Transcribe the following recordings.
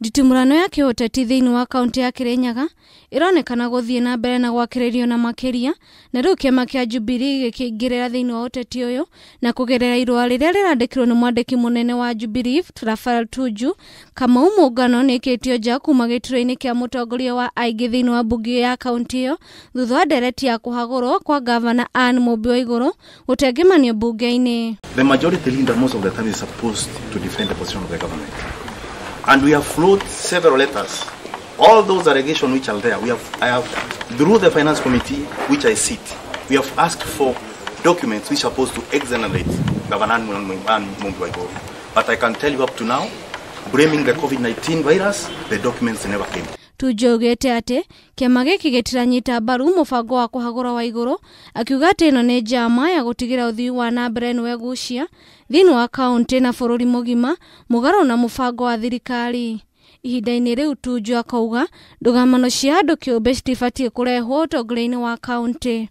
Nditimurano ya kiuteti thiini wa kaunti ya Kirinyaga ironekana guthie na mbere na gwakiririo na makiria na riu kiama kia Jubilee gikiingirira thiini wa uteti uyu na kugerera irua riria rirandikirwo ni mwandiki munene wa Jubilee Raphael Tuju Kamau Muungano nikitio nja kuma gituro-ini kia mutongoria wa aingi thiini wa bunge ya kaunti iyo thutha wa ndereti ya kuhagurwo kwa Governor Anne Mumbi Waiguru gutengemanio bunge-ini. The majority leader most of the time is supposed to defend the position of the government. And we have floated several letters. All those allegations which are there, I have, through the finance committee, which I sit, we have asked for documents which are supposed to exonerate Governor Anne Mumbi Waiguru. But I can tell you up to now, blaming the COVID-19 virus, the documents never came. Tujogete ate kiama giki gitiranyita mbaru mubango wa kuhagura Waiguru akiuga ati ino ni njama ya gutigira uthii wa na mbere nwe gucia thiini wa kaunti na bururi mugima mugaru na mubango wa thirikari. Ihinda-ini riu Tuju akauga ndugamano cia andu kiumbe citibatie kurehwo utongoria-ini wa kaunti.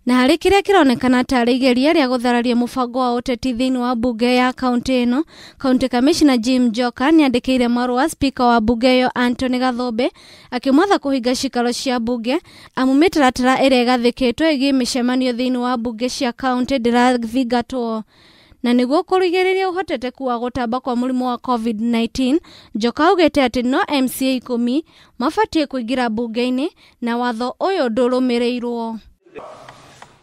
Na hari kiria kironekana tari igeria ria guthararia mubango wa uteti thiini wa bunge ya kaunti ino, County Commissioner Jim Njoka niandikiire marua speaker wa bunge iyo Anthony Gathombe akimwatha kuhinga cikaro cia bunge amu mitaratara iria igathikitwo igie micemanio thiini wa bunge cia kaunti ndirathingatwo. Na niguo kurigiriria uhoteteku wa gutamba kwa murimu wa COVID-19, Njoka augite ati no MCA 10 mabatie kuingira bunge-ini na watho uyu ndurumirirwo.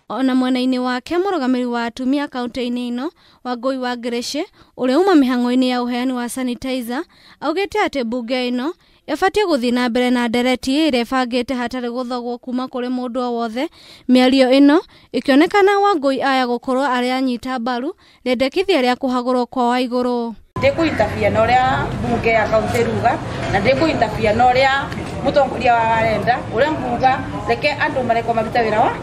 Ona mwena-ini wake murugamiri wa atumia kaunti-ini ino Wangui wa Grace uria uma mihango-ini ya uheani wa sanitizer augite ati bunge ino ibatie guthii na mbere na ndereti iria ibangite hatari guthogwo kuma kuri mundu o wothe. Miario ino ikionekana Wangui aya gukorwo ari anyita mbaru rendekithia ria kuhagurwo kwa Waiguru. Ndikuitafia na uria bunge ya kaunti ruga na ndikuitafia na uria mutongoria wa arenda uria mbuga reke andu mareko maruta wira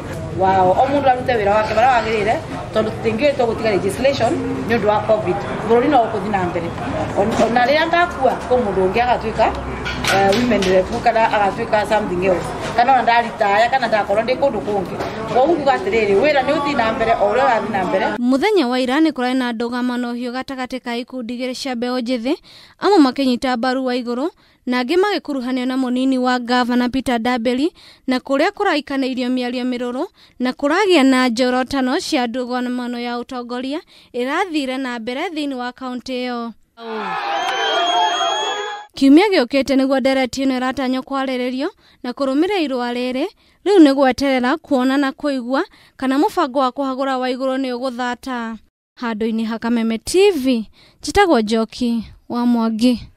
wao o mundu arute wira wake bara wagirire tondu tutingirito gutiga legislation ni undu wa covid bururi no kuthi na mbere ona ria ndakua ko mundu ungi agatuika women rep kana agatuika something else kana ndaritaya kana ndakorwo ndi kundu kungi ogugu gatiriri wira ni uthi na mbere o uria wathi na mbere. Muthenya wa ira ni kurai na ndugamano hiyo gatagati ka ikundi igiri cia mbeo njithi amwe makinyita mbaru Waiguru na angi magikuruhanio na munini wa Governor Peter Ndabeli na kuria kuraikanairio miario miruru na kuragia na njorotano cia ndugamano ya utongoria irathire na mbere thiini wa kaunti iyo. Kiumia giukite niguo ndereti ino iratanyo kwariririo na kurumira irua riri riu ni gweterera kuona na kuigua kana mubango wa kuhagura Waiguru ni uguthata. Handu-ini ha Kameme TV, njitagwo Njoki wa Mwangi.